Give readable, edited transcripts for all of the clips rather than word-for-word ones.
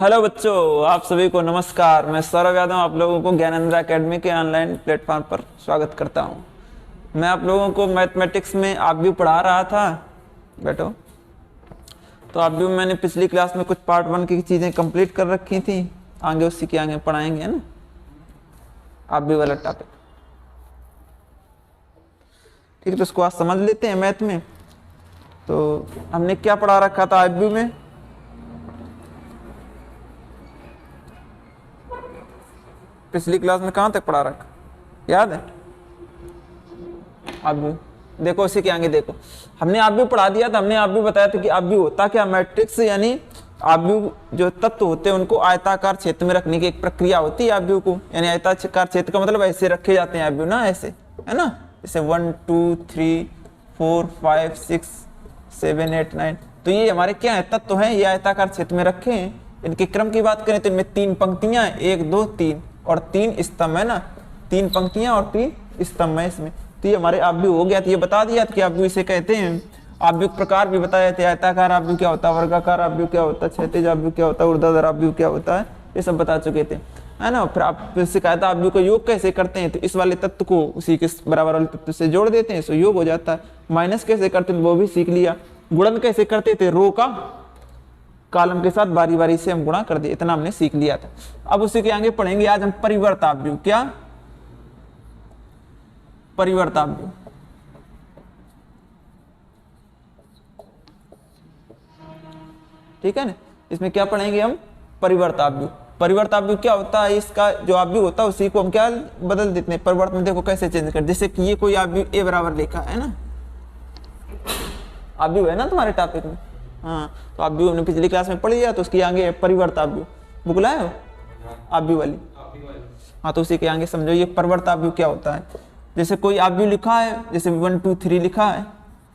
Hello बच्चों, आप सभी को नमस्कार। मैं सौरभ यादव आप लोगों को ज्ञानेंद्र एकेडमी के ऑनलाइन प्लेटफॉर्म पर स्वागत करता हूं। मैं आप लोगों को मैथमेटिक्स में आप भी पढ़ा रहा था। बैठो। तो आप भी मैंने पिछली क्लास में कुछ पार्ट 1 की चीज़ें कंप्लीट कर रखी थी, आगे उसी के आगे पढ़ाएंगे, है ना। आप भी वाला टॉपिक ठीक है, तो उसको आज समझ लेते हैं। मैथ में तो हमने क्या पढ़ा रखा था आप भी में, पिछली क्लास में कहाँ तक पढ़ा रखा याद है? आप भी देखो, उसी के आगे देखो, हमने आप भी पढ़ा दिया था। हमने आप भी बताया था कि आप भी होता क्या, मैट्रिक्स यानी आप भी जो तत्व होते हैं उनको आयताकार क्षेत्र में रखने की एक प्रक्रिया होती है आप भी को। यानी आयताकार क्षेत्र का मतलब ऐसे रखे जाते हैं आप भी ना, ऐसे, है ना। जैसे 1 2 3 4 5 6 7 8 9, तो ये हमारे क्या है, तत्व हैं। ये आयताकार क्षेत्र में रखे हैं। इनके क्रम की बात करें तो इनमें 3 पंक्तियां हैं, 1 2 3 और 3 स्तंभ है ना। 3 पंक्तियां और 3 स्तंभ है इसमें। तो ये हमारे आप भी हो गया। तो ये बता दिया कि आप भी इसे कहते हैं। आप भी प्रकार भी बताए थे, आयताकार आप भी क्या होता है, वर्गाकार आप भी क्या होता है, क्षैतिज आप भी क्या होता है, ऊर्ध्वाधर आप भी क्या होता है, ये सब बता चुके थे, है ना। फिर आप सिखाया था आप भी को योग कैसे करते हैं, तो इस वाले तत्व को उसी के बराबर वाले तत्व से जोड़ देते हैं, सो योग हो जाता है। माइनस कैसे करते हैं वो भी सीख लिया। गुणन कैसे करते थे, रो का कॉलम के साथ बारी बारी से हम गुणा कर दिए, इतना हमने सीख लिया था। अब उसी के आगे पढ़ेंगे आज हम परिवर्ताव्य। क्या परिवर्ताव्य? ठीक है ना। इसमें क्या पढ़ेंगे हम, परिवर्ताव्य। परिवर्ताव्य क्या होता है, इसका जो आव्यूह होता है उसी को हम क्या बदल देते हैं, परिवर्त में देखो कैसे चेंज कर। जैसे कि ये कोई आव्यूह ए बराबर लिखा है ना, आव्यूह है ना तुम्हारे टॉपिक में। हाँ, तो आव्यूह हमने पिछली क्लास में पढ़ लिया, तो उसके आगे परिवर्ताव्य बुक लाए हो, आव्यूह वाली। हाँ, तो उसी के आगे समझो ये परिवर्ताव्य क्या होता है। जैसे कोई आव्यूह लिखा है, जैसे 1 2 3 लिखा है,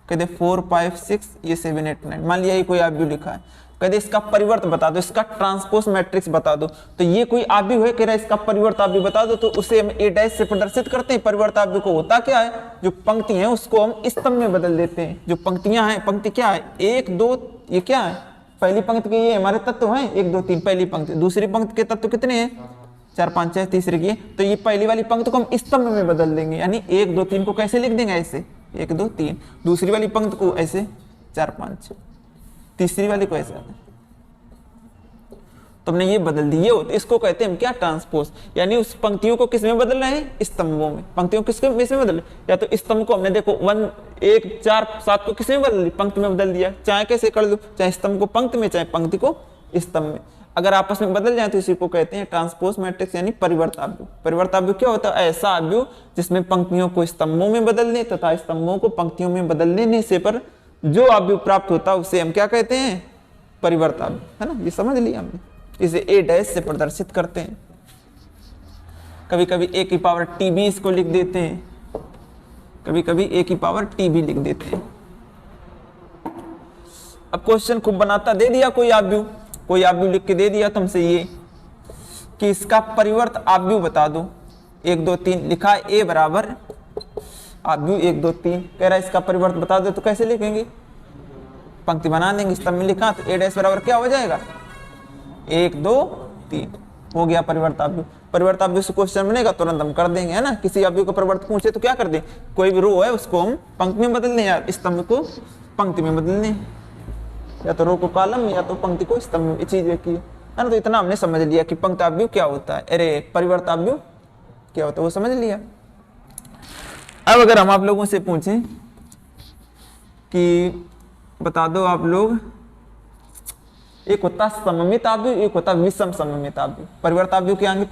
कहते 4 5 6 ये 7 8 9, मान लिया ये कोई आव्यूह लिखा है, कहते इसका परिवर्त बता दो, इसका ट्रांसपोज मैट्रिक्स बता दो। तो ये कोई आव्यूह है, कह रहा है इसका परिवर्ताव्य बता दो, तो उसे हम ए डैश से प्रदर्शित करते हैं। परिवर्ताव्य को होता क्या है, जो पंक्ति है उसको हम स्तंभ में बदल देते हैं। जो पंक्तियां हैं, पंक्ति क्या है, 1 2, ये क्या है, पहली पंक्ति के ये हमारे तत्व हैं 1 2 3, पहली पंक्ति। दूसरी पंक्ति के तत्व कितने हैं, 4 5 6, तीसरे की, तो ये पहली वाली पंक्ति को हम स्तंभ में बदल देंगे। यानी 1 2 3 को कैसे लिख देंगे, ऐसे 1 2 3, दूसरी वाली पंक्ति को ऐसे 4 5 6, तीसरी वाली को ऐसे। तो हमने ये बदल दी, ये होता, इसको कहते हैं हम क्या, ट्रांसपोज। यानी उस पंक्तियों को किस में बदल रहे हैं, स्तंभों में। पंक्तियों को किसके में बदल, या तो स्तंभ को हमने देखो 1 1 4 7 को किस में बदल दी, पंक्ति में बदल दिया। चाहे कैसे कर दो, चाहे स्तंभ को पंक्ति में, चाहे पंक्ति को स्तंभ में, अगर आपस में बदल जाए तो इसी को कहते हैं ट्रांसपोज मैट्रिक्स यानी परिवर्ताव्य। परिवर्ताव्य क्या होता है, ऐसा आव्यूह जिसमें पंक्तियों को स्तंभों में बदल दें तथा स्तंभों को पंक्तियों में बदल देने से पर जो आव्यूह प्राप्त होता है उसे हम क्या कहते हैं, परिवर्ताव्य, है ना। ये समझ लिया हमने। इसे ए डैश से प्रदर्शित करते हैं। कभी कभी ए की पावर टी भी इसको लिख देते हैं, कभी कभी ए की पावर टी भी लिख देते हैं। अब क्वेश्चन खूब बनाता दे दिया, कोई आव्यूह लिख के दे दिया तुमसे ये कि इसका परिवर्त आव्यूह बता दो। 1 2 3 लिखा है, ए बराबर आव्यूह 1 2 3, कह रहा है इसका परिवर्त बता दो, तो कैसे लिखेंगे, पंक्ति बना देंगे। स्तंभ में लिखा तो ए डैश बराबर क्या हो जाएगा, 1 2 3 हो गया परिवर्ताव्य। परिवर्ताव्य से क्वेश्चन बनेगा तुरंत हम कर देंगे, है ना। किसी आव्यूह का परिवर्त पूछे तो क्या कर दें, कोई भी रो है उसको हम पंक्ति में बदल दें या स्तंभ को पंक्ति में बदल दें, या तो रो को कॉलम या तो पंक्ति को स्तंभ में, चीज की, है ना। तो इतना हमने समझ लिया कि पंक्ताव्य क्या होता है, अरे परिवर्ताव्य क्या होता है वो समझ लिया। अब अगर हम आप लोगों से पूछें कि बता दो आप लोग, एक होता सममित आव्यूह, एक होता विषम सममित आव्यूह। परिवर्ताव्य के आगे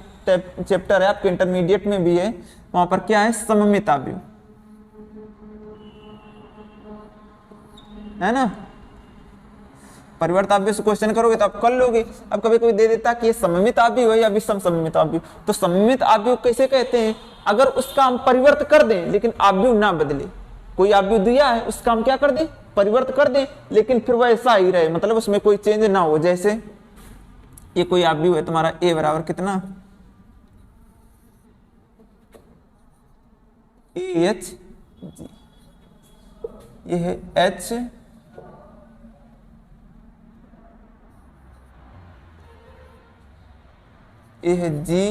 चैप्टर है आपके इंटरमीडिएट में भी है, वहां पर क्या है, सममित आव्यूह, है ना। परिवर्ताव्य से क्वेश्चन करोगे तो आप कर लोगे। अब कभी कोई दे देता कि ये सममित आव्यूह है या विषम सममित आव्यूह, तो सममित आव्यूह कैसे कहते हैं, अगर उसका हम परिवर्त कर दें लेकिन आव्यूह ना बदले। कोई आव्यूह दिया है उसका हम क्या कर दें, परिवर्त कर दें, लेकिन फिर वह ऐसा ही रहे, मतलब उसमें कोई चेंज ना हो। जैसे ये कोई आव्यूह है तुम्हारा, ए बराबर कितना, एच, ये है एच ये जी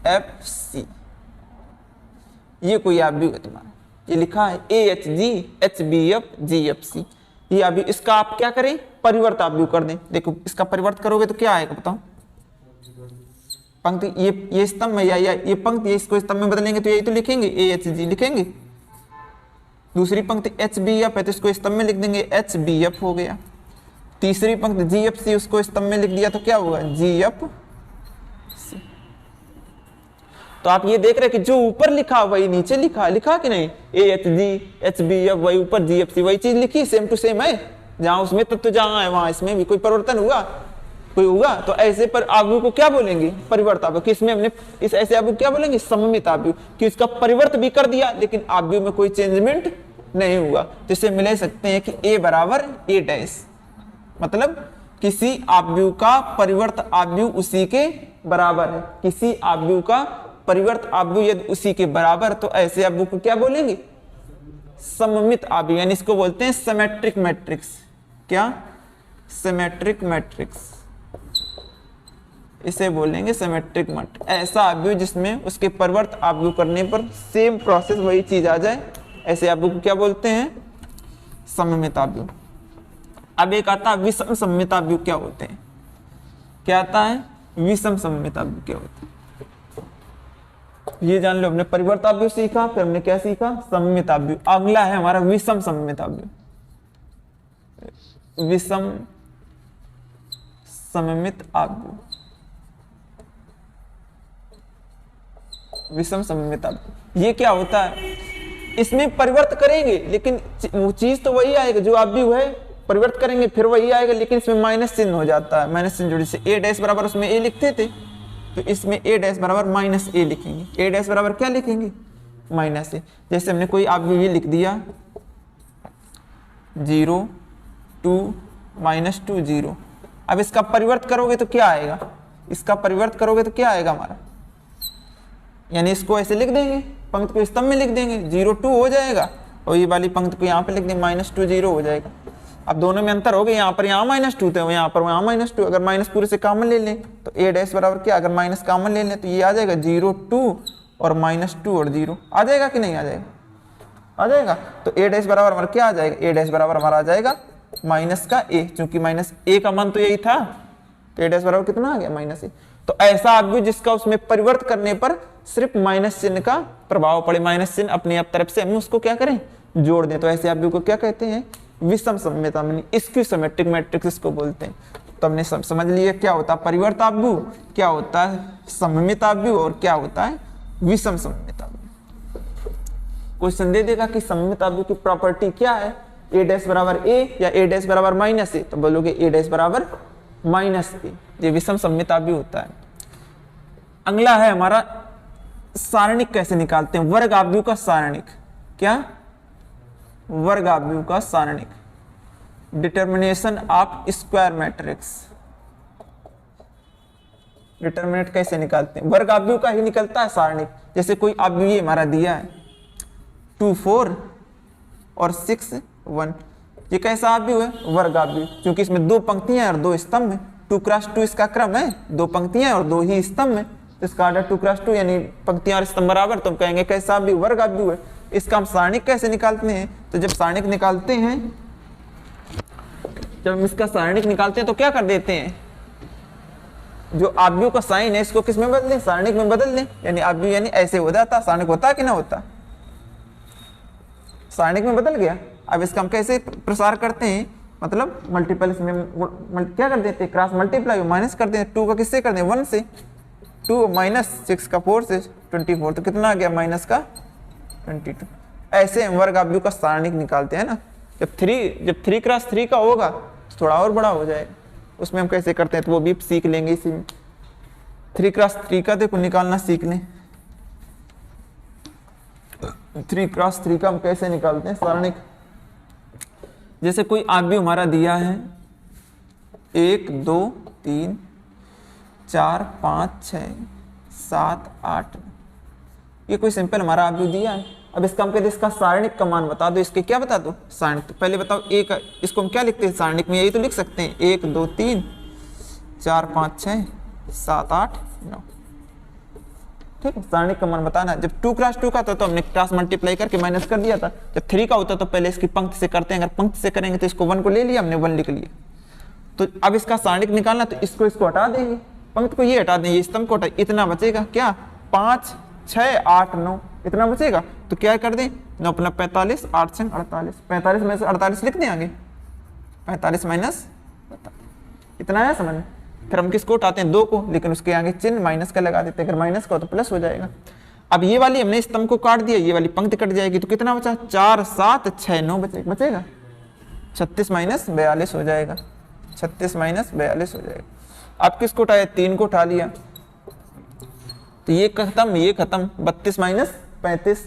एफ सी, ये कोई आव्यूह है तुम्हारा, ये लिखा है A H G H B F G F C, ये आव्यूह। इसका आप क्या करें, परिवर्त आव्यूह कर दें। देखो इसका परिवर्त करोगे तो क्या आएगा बताओ, पंक्ति ये स्तंभ में या ये पंक्ति, इसको स्तंभ में बदलेंगे तो यही तो लिखेंगे, ए एच जी लिखेंगे। दूसरी पंक्ति एच बी एफ है तो इसको स्तंभ में लिख देंगे, एच बी एफ हो गया। तीसरी पंक्ति जी एफ सी, उसको स्तंभ में लिख दिया तो क्या होगा, जी एफ सी। तो आप ये देख रहे हैं कि जो ऊपर लिखा वही नीचे लिखा कि नहीं, A H G H B F वही ऊपर, जी एफ सी वही चीज लिखी, सेम टू सेम है। जहां उसमें तत्व जहां है वहां इसमें भी कोई परिवर्तन हुआ, कोई होगा तो ऐसे पर आव्यूह को क्या बोलेंगे, परिवर्त आव्यूह। किसमें हमने इस ऐसे आव्यूह क्या बोलेंगे, सममित आव्यूह, कि इसका परिवर्त भी कर दिया लेकिन आव्यूह में कोई चेंजमेंट नहीं हुआ। तो इसे मिले सकते हैं कि ए बराबर ए डैश, मतलब किसी आव्यूह का परिवर्त आव्यूह उसी के बराबर है। किसी आव्यूह का परिवर्त आव्यूह यदि उसी के बराबर, तो ऐसे आव्यूह को क्या बोलेंगे, सममित आव्यूह, यानी इसको बोलते हैं सिमेट्रिक मैट्रिक्स। क्या, सिमेट्रिक मैट्रिक्स, इसे बोलेंगे सिमेट्रिक मैट्रिक्स। ऐसा आव्यूह जिसमें उसके परिवर्त आव्यूह करने पर सेम प्रोसेस वही चीज आ जाए, ऐसे आव्यूह को क्या बोलते हैं, सममित आव्यूह। अब एक आता है विषम सममित आव्यूह क्या होते हैं, क्या आता है, विषम सममित आव्यूह क्या होते हैं, ये जान लो। हमने परिवर्त आव्यूह सीखा, फिर हमने क्या सीखा, सममित आव्यूह। अगला है हमारा विषम सममित आव्यूह, विषम सममित आव्यूह, विषम सममित आव्यूह। ये क्या होता है, इसमें परिवर्त करेंगे लेकिन वो चीज तो वही आएगा जो आव्यूह है, परिवर्त करेंगे फिर वही आएगा, लेकिन इसमें माइनस चिन्ह हो जाता है, माइनस चिन्ह जोड़ने से ए डैश बराबर उसमें ए लिखते थे तो इसमें ए डैश बराबर माइनस ए लिखेंगे। ए डैश बराबर क्या लिखेंगे, माइनस ए। जैसे हमने कोई आव्यूह ये लिख दिया 0 2 -2 0। अब इसका परिवर्त करोगे तो क्या आएगा, इसका परिवर्त करोगे तो क्या आएगा हमारा, यानी इसको ऐसे लिख देंगे, पंक्ति को स्तंभ में लिख देंगे, 0 2 हो जाएगा और ये वाली पंक्ति को यहाँ पे लिख देंगे, -2 0 हो जाएगा। अब दोनों में अंतर हो गया, यहाँ पर यहाँ -2 थे, यहाँ पर वहाँ -2। अगर माइनस पूरे से कॉमन ले लें तो ए डैश बराबर क्या, अगर माइनस कॉमन ले लें तो ये आ जाएगा 0 2 और -2 और 0 आ जाएगा कि नहीं आ जाएगा, आ जाएगा। तो ए डैश बराबर हमारा क्या आ जाएगा, ए डैश बराबर हमारा आ जाएगा माइनस का ए, चूंकि माइनस ए का मान तो यही था, तो ए डैश बराबर कितना आ गया, -ए। तो ऐसा आव्यूह जिसका उसमें परिवर्त करने पर सिर्फ माइनस चिन्ह का प्रभाव पड़े, माइनस चिन्ह अपनी आप तरफ से हम उसको क्या करें, जोड़ दें, तो ऐसे आव्यूह को क्या कहते हैं, विषम सममित आव्यूह, इसकी सिमेट्रिक मैट्रिक्स इसको बोलते हैं। तो हमने समझ लिया क्या होता है परिवर्त आव्यूह, क्या होता है सममित आव्यूह और क्या होता है विषम सममित आव्यूह। क्वेश्चन दे देगा कि सममित आव्यूह की प्रॉपर्टी क्या है, ए डैश बराबर ए या ए डैश बराबर -ए, तो बोलोगे ए डैश बराबर -ए, ये विषम सममित आव्यूह होता है। अगला है हमारा सारणिक कैसे निकालते हैं, वर्ग आव्यूह का सारणिक। क्या, वर्ग आव्यूह का सारणिक, determination of square matrix. Determinant कैसे निकालते हैं, वर्ग आव्यूह का ही निकलता है सारणिक। जैसे कोई आव्यूह ये हमारा दिया है 2 4 और 6 1, ये कैसा आव्यूह है, वर्ग आव्यूह, क्योंकि इसमें 2 पंक्तियां और 2 स्तंभ है। 2 × 2 इसका क्रम है, 2 पंक्तियां और 2 ही स्तंभ है, तो इसका आर्डर 2 × 2 यानी पंक्तियां और स्तंभ बराबर, तो हम कहेंगे कैसा आव्यूह, वर्ग आव्यूह है। इसका हम सारणिक कैसे निकालते हैं, तो जब सारणिक निकालते हैं, जब हम इसका सारणिक निकालते हैं तो क्या कर देते हैं, जो आव्यूह का साइन है इसको किस में बदल दें, सारणिक में बदल दें, यानी आव्यूह यानी ऐसे हो जाता, सारणिक होता कि ना होता, सारणिक में बदल गया। अब इसका हम कैसे प्रसार करते हैं, मतलब मल्टीपल इसमें क्या कर देते हैं, क्रॉस मल्टीप्लाई, माइनस कर दें, 2 का किससे कर दें, 1 से, 2 -6 का 4 से 24, तो कितना आ गया, माइनस का 22। ऐसे हम वर्ग आव्यूह का सारणिक निकालते हैं ना। जब 3 × 3 का होगा तो थोड़ा और बड़ा हो जाएगा, उसमें हम कैसे करते हैं तो वो भी सीख लेंगे इसी में। 3 × 3 का देखो निकालना सीख लें, 3 × 3 का हम कैसे निकालते हैं सारणिक। जैसे कोई आव्यूह हमारा दिया है 1 2 3 4 5 6 7 8, ये कोई सिंपल हमारा आव्यूह दिया है। अब इसका हम कहते हैं इसका सारणिक का मान बता दो, इसके क्या बता दो, सारणिक। तो पहले बताओ एक, इसको हम क्या लिखते हैं सारणिक में, यही तो लिख सकते हैं 1 2 3 4 5 6 7 8 9। ठीक है, सारणिक का मान बताना। जब 2 क्रॉस 2 का था तो हमने क्रॉस मल्टीप्लाई करके माइनस कर दिया था। जब 3 का होता तो पहले इसकी पंक्ति से करते हैं, अगर पंक्ति से करेंगे तो इसको 1 को ले लिया हमने, 1 लिख लिया। तो अब इसका सारणिक निकालना, तो इसको हटा देंगे, पंक्ति को ये हटा देंगे, स्तंभ को हटा, इतना बचेगा क्या, 5 6 8 9 इतना बचेगा। तो क्या कर दें, 9 अपना 45, 8 6 48, 45 में से 48 लिख दें आगे, 45 माइनस इतना आया समझ में। फिर हम किसको उठाते हैं, 2 को, लेकिन उसके आगे चिन्ह माइनस का लगा देते हैं, अगर माइनस का हो तो प्लस हो जाएगा। अब ये वाली हमने स्तंभ को काट दिया, ये वाली पंक्ति कट जाएगी, तो कितना बचा, 4 7 6 9 बचेगा, 36 माइनस 42 हो जाएगा, 36 माइनस 42 हो जाएगा। अब किसको उठाया, 3 को उठा लिया, तो ये खत्म, 32 माइनस 35,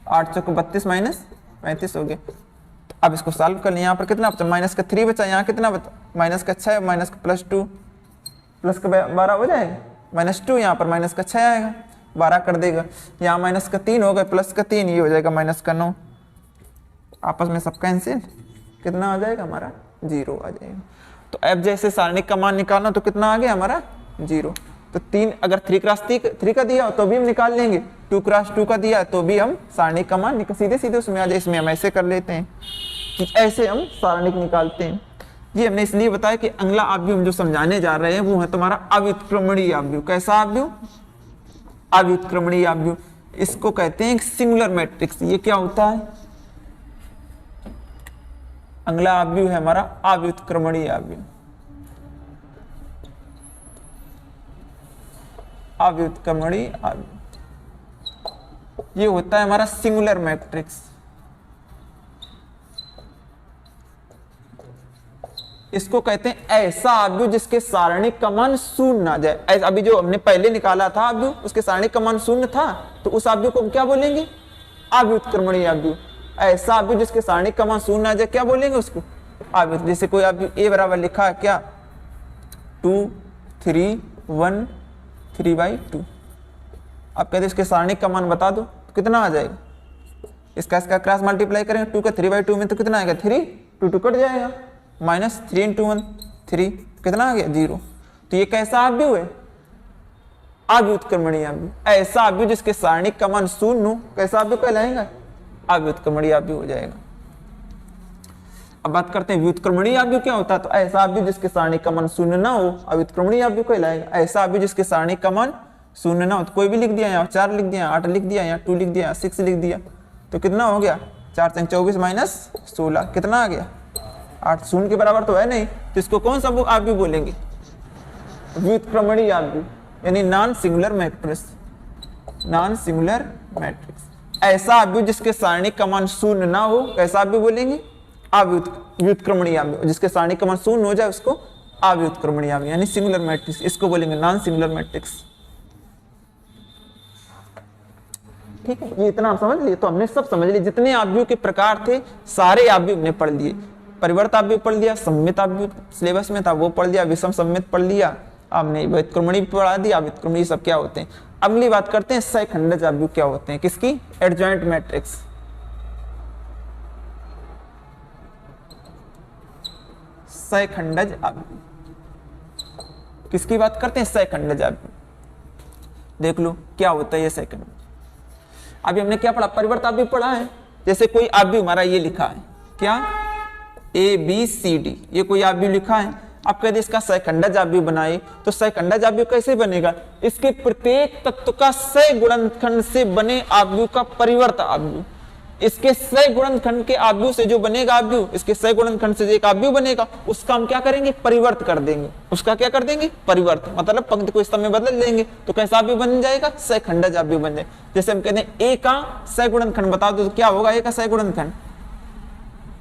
8 चौको 32 माइनस 35 हो गया। तो अब इसको सॉल्व कर लिया, यहाँ पर कितना बचा, माइनस का 3 बचा, यहाँ कितना बचा, माइनस का 6, माइनस का +2, प्लस का 12 हो जाएगा, -2, यहाँ पर माइनस का 6 आएगा, 12 कर देगा, यहाँ माइनस का 3 होगा, प्लस का 3, ये हो जाएगा माइनस का 9, आपस में सब कैंसिल, कितना आ जाएगा हमारा, 0 आ जाएगा। तो अब जैसे सारणिक का मान निकालना, तो कितना आ गया हमारा 0। तो 3, अगर 3 क्रॉस 3 का दिया हो तो भी हम निकाल लेंगे, 2 क्रॉस 2 का दिया तो भी हम सारणिक का मान सीधे उसमें आ जाए। इसमें हम ऐसे कर लेते हैं कि ऐसे हम सारणिक निकालते हैं। ये हमने इसलिए बताया कि अगला आव्यूह हम जो समझाने जा रहे हैं वो है तुम्हारा अव्युत्क्रमणीय आव्यूह। कैसा आव्यूह, अव्युत्क्रमणीय आव्यूह, इसको कहते हैं सिंगुलर मैट्रिक्स। ये क्या होता है, अगला आव्यूह है हमारा अव्युत्क्रमणीय आव्यूह, अव्युत्क्रमणीय आव्यूह, ये होता है हमारा सिंगुलर मैट्रिक्स। इसको कहते हैं ऐसा आव्यूह जिसके सारणिक का मान 0 ना जाए। अभी जो हमने पहले निकाला था आव्यूह, उसके सारणिक का मान 0 था, तो उस आव्यूह को हम क्या बोलेंगे, अव्युत्क्रमणीय आव्यूह। ऐसा आव्यूह जिसके सारणिक का मान 0 ना जाए, क्या बोलेंगे उसको, आव्यूह। जैसे कोई आव्यूह a बराबर लिखा है क्या, 2 3 1 3/2, आप कहते इसके सारणिक का मान बता दो, तो कितना आ जाएगा, इसका क्रॉस मल्टीप्लाई करेंगे, 2 का 3/2 में तो कितना आएगा, 3, 2 कट जाएगा, -3 × 1 3, कितना आ गया, 0। तो ये कैसा आव्यूह है, अव्युत्क्रमणीय आव्यूह। ऐसा आव्यूह जिसके सारणिक का मान 0 हो, कैसा आव्यूह कहलाएगा, अव्युत्क्रमणीय आव्यूह हो जाएगा। अब बात करते हैं व्युत्क्रमणीय आव्यूह क्या होता है। तो ऐसा आव्यूह जिसके सारणिक का मान 0 ना हो, अव्युत्क्रमणीय आव्यूह कहलाएगा। ऐसा आव्यूह जिसके सारणिक का मान 0 ना हो, तो कोई भी लिख दिया, यहाँ 4 लिख दिया, 8 लिख दिया, यहाँ 2 लिख दिया, 6 लिख दिया, तो कितना हो गया, 4 × 24 - 16, कितना आ गया, 8। 0 के बराबर तो है नहीं, तो इसको कौन सा आव्यूह बोलेंगे, व्युत्क्रमणीय आव्यूह, यानी non singular matrix, non singular matrix. ऐसा आव्यूह जिसके सारणिक का मान 0 ना हो, कैसा आव्यूह बोलेंगे, व्युत्क्रमणीय आव्यूह। जिसके सारणिक का मान 0 हो जाए उसको अव्युत्क्रमणीय आव्यूह, यानी सिंगुलर मैट्रिक्स, इसको बोलेंगे नॉन सिंगुलर मैट्रिक्स। ठीक है, ये इतना आप समझ लिए। तो हमने सब समझ लिए, जितने आव्यूह के प्रकार थे सारे आव्यूह हमने पढ़ लिए। परिवर्त आव्यूह पढ़ लिया, सम्मित आव्यूह सिलेबस में था वो पढ़ लिया, विषम सम्मित पढ़ लिया, हमने व्युत्क्रमणीय पढ़ा दिया, व्युत्क्रमणीय सब क्या होते हैं। अगली बात करते हैं सहखंडज आव्यूह क्या होते हैं, किसकी, एडजॉइंट मैट्रिक्स। सहखंडज आव्यूह किसकी बात करते हैं, सहखंडज आव्यूह। देख लो क्या होता है ये सहखंडज। अभी हमने क्या पढ़ा, परिवर्त आव्यूह पढ़ा है। जैसे कोई आव्यूह हमारा ये लिखा है, क्या, ABCD, ये कोई आव्यूह लिखा है। आप कहते इसका सहखंडज आव्यूह बनाए, तो सहखंडज आव्यूह कैसे बनेगा, इसके प्रत्येक तत्व का सह गुणनखंड से बने आव्यूह का परिवर्त आव्यूह। इसके सह गुणनखंड के आव्यूह से जो बनेगा आव्यूह, इसके सह गुणनखंड से एक आव्यूह बनेगा, उसका हम क्या करेंगे, परिवर्त कर देंगे। उसका क्या कर देंगे, परिवर्त, मतलब पंक्ति को स्तंभ में बदल देंगे, तो कैसा आव्यूह बन जाएगा, सहखंडज आव्यूह बन जाएगा। जैसे हम कहते हैं A का सह गुणनखंड बता दो, तो क्या होगा, A का सह गुणनखंड,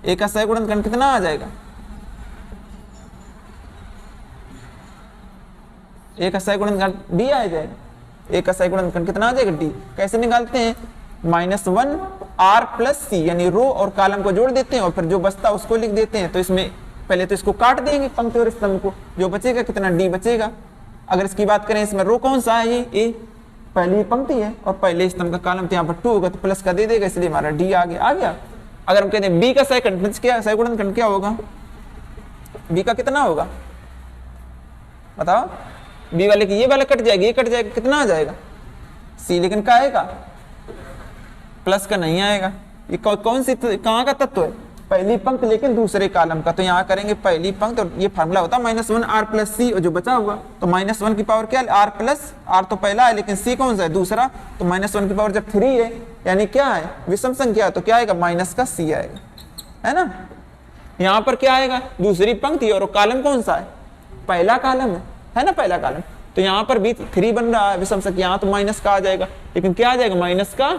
A का सह गुणनखंड कितना आ जाएगा, A का सह गुणनखंड D आ जाएगा। A का सह गुणनखंड कितना आ जाएगा, D। कैसे निकालते हैं, -1 R + C, यानी रो और कॉलम को जोड़ देते हैं और फिर जो बचता है उसको लिख देते हैं। तो इसमें पहले तो इसको काट देंगे पंक्ति और स्तंभ को, जो बचेगा कितना, D बचेगा। अगर इसकी बात करें, इसमें रो कौन सा है, ये A, पहली पंक्ति है और पहले स्तंभ का कॉलम, तो यहाँ पर 2 होगा तो प्लस का दे देगा, इसलिए हमारा D आ गया। अगर हम कहते हैं B का सह गुणनखंड क्या होगा, B का कितना होगा बताओ, B वाले की ये वाला कट जाएगा, ये कट जाएगा, कितना आ जाएगा, सी, लेकिन क्या आएगा, प्लस का नहीं आएगा। ये कौन सी कहाँ का तत्व है, पहली पंक्ति लेकिन दूसरे कॉलम का। तो यहाँ करेंगे पहली पंक्ति और ये फार्मूला होता है -1 r प्लस सी, और जो बचा हुआ तो -1 की पावर क्या है, r प्लस r तो पहला है लेकिन सी कौन सा है, दूसरा। तो -1 की पावर जब 3 है यानी क्या है, विषम संख्या, तो क्या आएगा, माइनस का सी आएगा, है ना। यहाँ पर क्या आएगा, दूसरी पंक्ति और कॉलम कौन सा है, पहला कॉलम है ना, पहला कॉलम। तो यहाँ पर भी 3 बन रहा है विषम संख्या, यहाँ तो माइनस का आ जाएगा, लेकिन क्या आ जाएगा, माइनस का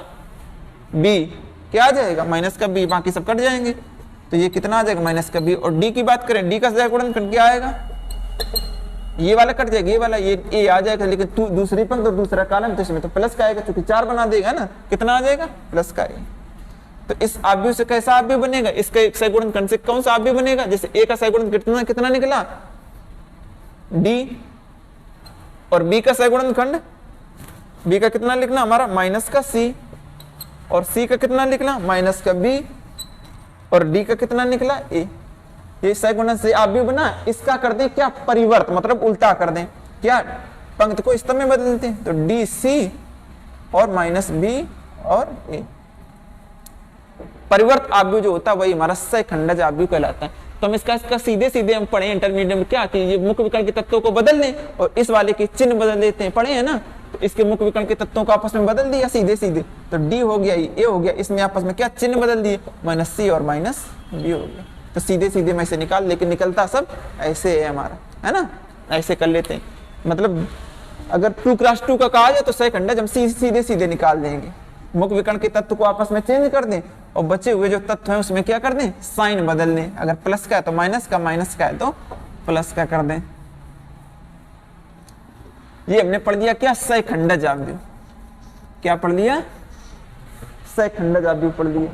बी, क्या आ जाएगा, माइनस का बी, बाकी सब कट जाएंगे। तो ये कितना आ जाएगा, माइनस का बी। और डी की बात करें, डी का गुणनखंड क्या आएगा, ये वाला कट जाएगा, ये वाला ये ए आ जाएगा, लेकिन दूसरी पंक्ति और दूसरा कॉलम तो इसमें तो प्लस का आएगा, क्योंकि 4 बना देगा ना, कितना आ जाएगा, प्लस का आएगा। तो इस आव्यूह से कैसा आव्यूह बनेगा, इसका एक सगुणनखंड से कौन सा आव्यूह बनेगा, जैसे ए का सगुणनखंड कितना निकला, डी, और बी का सगुणनखंड, बी का कितना लिखना हमारा, माइनस का सी, और सी का कितना निकला, माइनस का बी, और डी का कितना निकला, ए। ये सगुणन से आव्यूह बना, इसका कर दें क्या, परिवर्त, मतलब उल्टा कर दें, क्या, पंक्ति को स्तंभ में बदल देते हैं। तो डी सी और माइनस बी और ए। परिवर्त आव्यूह जो होता है वही हमारा सखंडज आव्यूह कहलाता है। तो हम इसका सीधे हम पढ़े इंटरमीडिएट में क्या, कि ये मुख्य विकर्ण के तत्वों को बदल लें और इस वाले के चिन्ह बदल देते हैं, पढ़े हैं ना। तो इसके मुख्य विकर्ण के तत्वों को आपस में बदल दिया सीधे, तो डी हो गया, ए हो गया, इसमें आपस में क्या चिन्ह बदल दिए, माइनस सी और माइनस बी हो गया। तो सीधे में से निकाल, लेकिन निकलता सब ऐसे है हमारा, है ना, ऐसे कर लेते हैं। मतलब अगर 2x2 का कहा जाए तो सखंडज हम सीधे निकाल देंगे, मुख्य विकर्ण के तत्व को आपस में चेंज कर दें और बचे हुए जो तत्व हैं उसमें क्या कर दें, साइन बदल दें। अगर प्लस का है तो माइनस का, माइनस का है तो प्लस का कर दें। ये हमने पढ़ लिया क्या, सखंडज आव्यूह। क्या पढ़ लिया, सखंडज आव्यूह पढ़ लिया।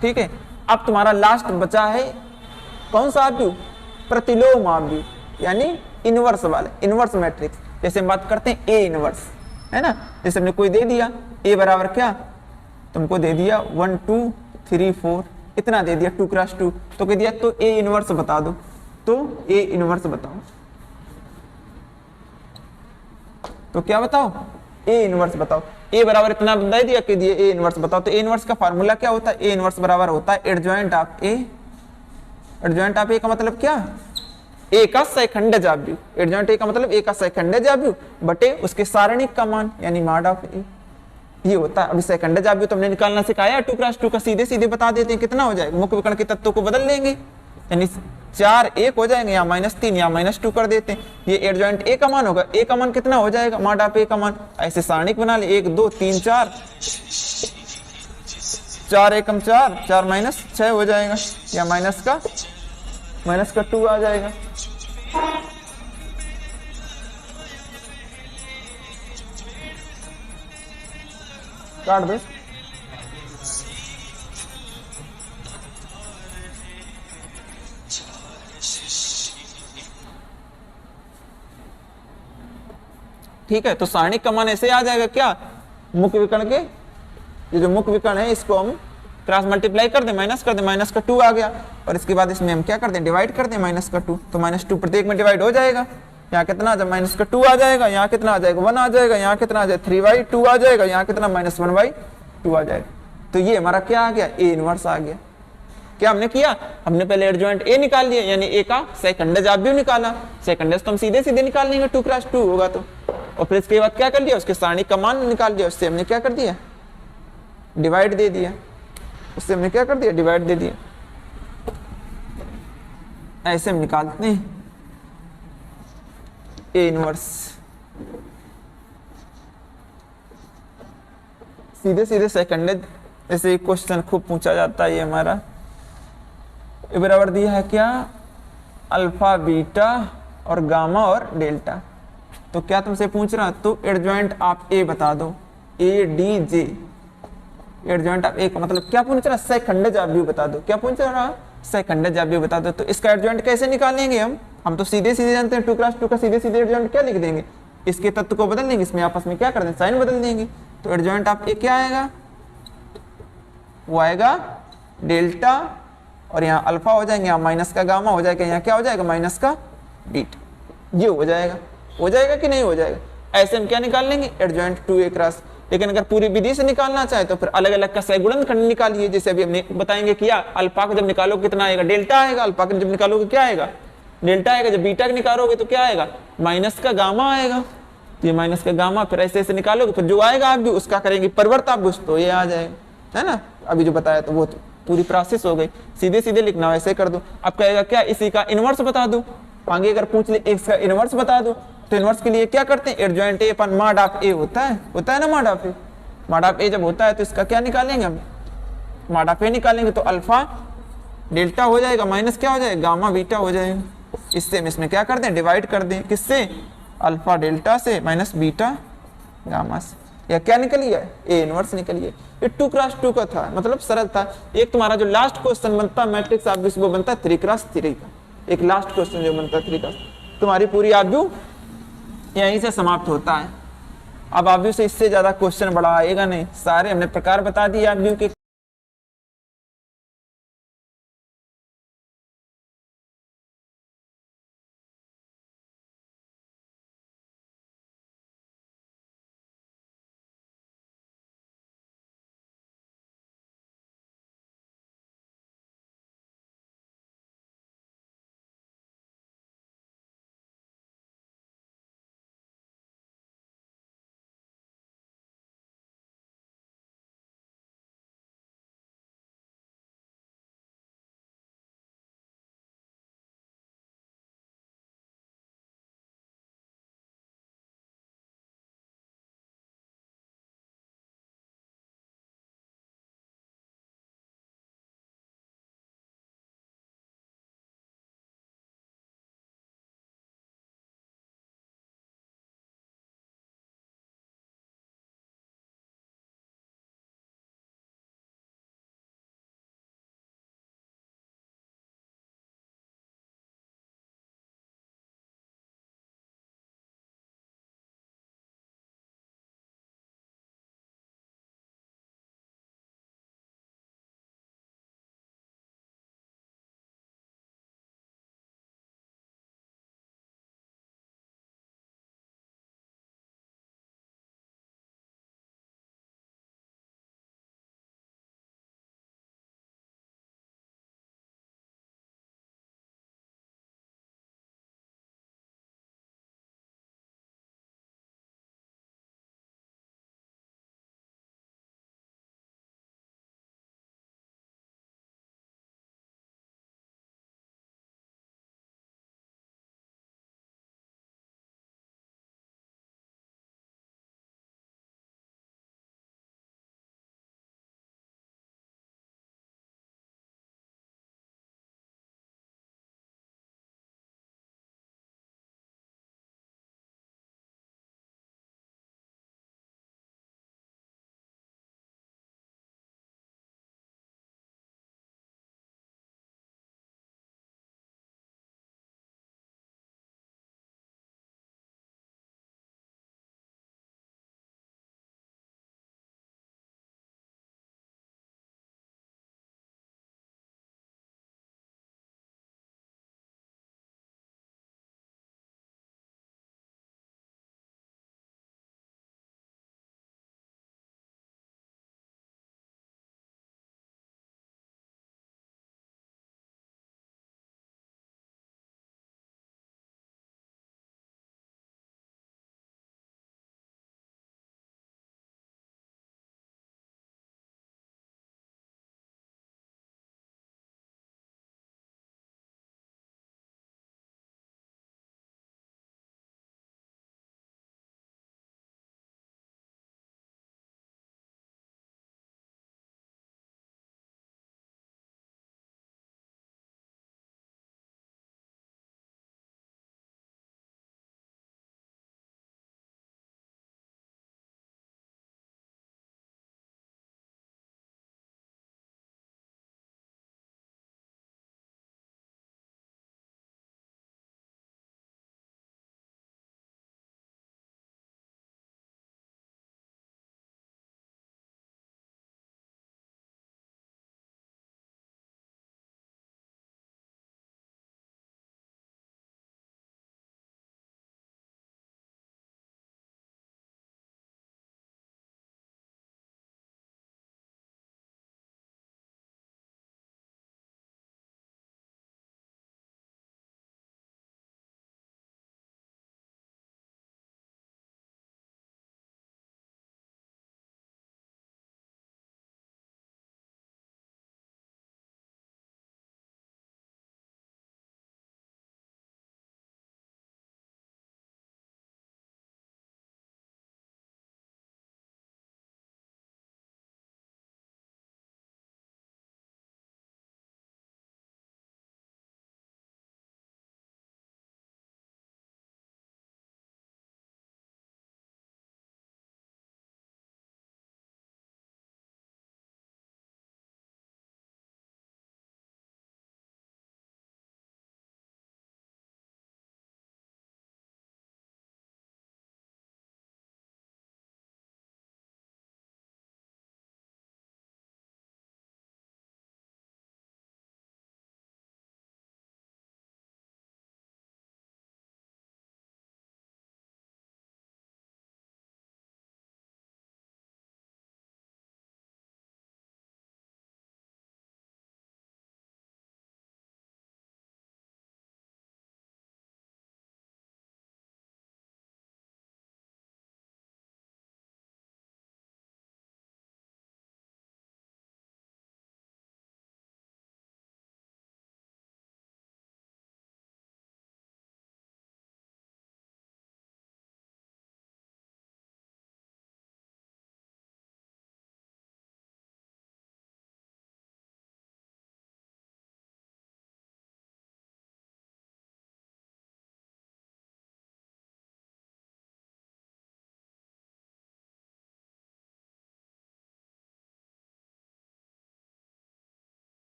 ठीक है, अब तुम्हारा लास्ट बचा है कौन सा आव्यूह, प्रतिलोम आव्यूह, यानी इनवर्स वाले, इनवर्स मैट्रिक्स। जैसे हम बात करते हैं ए इनवर्स, है ना। जैसे हमने कोई दे दिया ए बराबर क्या, तुमको दे दिया 1 2 3 4 इतना दे दिया 2x2, तो कह दिया तो ए इनवर्स बता दो, तो ए इनवर्स बताओ। तो क्या बताओ, ए इनवर्स बताओ। ए बराबर इतना बता दिया कि दिए ए इनवर्स बताओ। तो ए इनवर्स का फार्मूला क्या होता है, ए इनवर्स बराबर होता है adjoint of A. Adjoint of A का मतलब क्या, ए का सखंडज आव्यूह। एडजॉइंट ए का मतलब ए का सखंडज आव्यूह बटे उसके सारणिक का मान, यानी मॉड ऑफ ए, ये होता है। अभी सखंडज आव्यूह तो हमने निकालना सिखाया, 2x2 का सीधे बता देते हैं कितना हो जाएगा, मुख्य विकर्ण के तत्वों को बदल लेंगे, यानी 4 1 हो जाएंगे, या -3 या -2 कर देते हैं। ये एडजॉइंट ए का मान होगा, ए का मान कितना हो जाएगा, मॉड ऑफ ए का मान। ऐसे सारणिक बना ले, 1 2 3 4, 4 एकम 4, 4 -6 हो जाएगा, या माइनस का 2 आ जाएगा। काट दो। ठीक है, तो सारणिक का मान ऐसे आ जाएगा क्या, मुख्य विकर्ण के, ये जो मुख्य विकर्ण है इसको हम क्रॉस मल्टीप्लाई कर दे, माइनस कर दे, माइनस का 2 आ गया, और इसके बाद इसमें हम क्या कर दें, डिवाइड कर दें माइनस का 2, तो -2 प्रत्येक में डिवाइड हो जाएगा। यहाँ कितना आ जाएगा, माइनस का 2 आ जाएगा, यहाँ कितना आ जाएगा 1 आ जाएगा, यहाँ कितना आ जाएगा 3/2 आ जाएगा, यहाँ कितना -1/2 आ जाएगा। तो ये हमारा क्या आ गया, ए इनवर्स आ गया। क्या हमने किया, हमने पहले एडजॉइंट ए निकाल लिया, यानी ए का सखंडज आव्यूह निकाला। सखंडज तो हम सीधे निकाल लेंगे, 2x2 होगा तो, और फिर इसके बाद क्या कर लिया, उसके सारणिक का मान निकाल लिया, उससे हमने क्या कर दिया, डिवाइड दे दिया, उससे हमने क्या कर दिया, डिवाइड दे दिया। ऐसे हम निकालते हैं ए इनवर्स। सीधे सखंडज, ऐसे क्वेश्चन खूब पूछा जाता है। ये हमारा ए बराबर दिया है क्या, अल्फा बीटा और गामा और डेल्टा। तो क्या तुमसे पूछ रहा, तो एडजॉइंट आप ए बता दो, A D J. Adjoint of A का मतलब क्या पूछ रहा, सखंडज आव्यूह बता दो। क्या पूछ रहा, सखंडज आव्यूह बता दो। तो इसका एडजॉइंट कैसे निकालेंगे हम तो सीधे जानते हैं, 2x2 का सीधे एडजॉइंट क्या लिख देंगे, इसके तत्व को बदल देंगे, इसमें आपस में क्या कर देंगे, साइन बदल देंगे। तो एडजॉइंट ऑफ ए क्या आएगा, वो आएगा डेल्टा, और यहाँ अल्फा हो जाएंगे, यहाँ माइनस का गामा हो जाएगा, यहाँ क्या हो जाएगा, माइनस का बीटा, ये हो जाएगा। हो जाएगा कि नहीं हो जाएगा। ऐसे हम क्या निकाल लेंगे, एडजॉइंट 2a क्रॉस। लेकिन अगर पूरी विधि से निकालना चाहे तो फिर अलग अलग का सहगुणनखंड निकालिए। जैसे अभी हमने बताएंगे किया, अल्फा को जब निकालोगे कितना आएगा, डेल्टा आएगा। अल्फा को जब निकालोगे क्या आएगा, डेल्टा आएगा। जब बीटा को निकालोगे तो क्या आएगा, माइनस का गामा आएगा। ये माइनस का गामा, फिर ऐसे ऐसे निकालोगे, फिर जो आएगा आप भी उसका करेंगे परिवर्त आप तो ये आ जाएगा, है ना। अभी जो बताया तो वो तो पूरी प्रोसेस हो गई, सीधे सीधे लिखना वैसे कर दो। अब कहेगा क्या, इसी का इनवर्स बता दो। आगे अगर पूछ ले इसका इनवर्स बता दो, तो इनवर्स के लिए क्या करते हैं, एडजॉइंट ए अपन मॉड ऑफ ए होता है ना, mod of A. Mod of A जब होता है तो इसका क्या निकालेंगे हम, मॉड ऑफ ए निकालेंगे। तो अल्फा डेल्टा हो जाएगा माइनस क्या हो जाएगा, गामा बीटा हो जाएगा। इससे हम इसमें क्या कर दें, डिवाइड कर दें, किससे, अल्फा डेल्टा से माइनस बीटा गामा से। या क्या निकल गया, ए इनवर्स निकल गया। ये 2 क्रॉस 2 का था, मतलब सरल था। एक तुम्हारा जो लास्ट क्वेश्चन बनता है मैट्रिक्स ऑब्वियस, वो बनता है 3 क्रॉस 3 का। एक लास्ट क्वेश्चन जो बनता है 3 क्रॉस, तुम्हारी पूरी आव्यू यहीं से समाप्त होता है। अब आव्यू से इससे ज्यादा क्वेश्चन बड़ा आएगा नहीं, सारे हमने प्रकार बता दिए आव्यू के।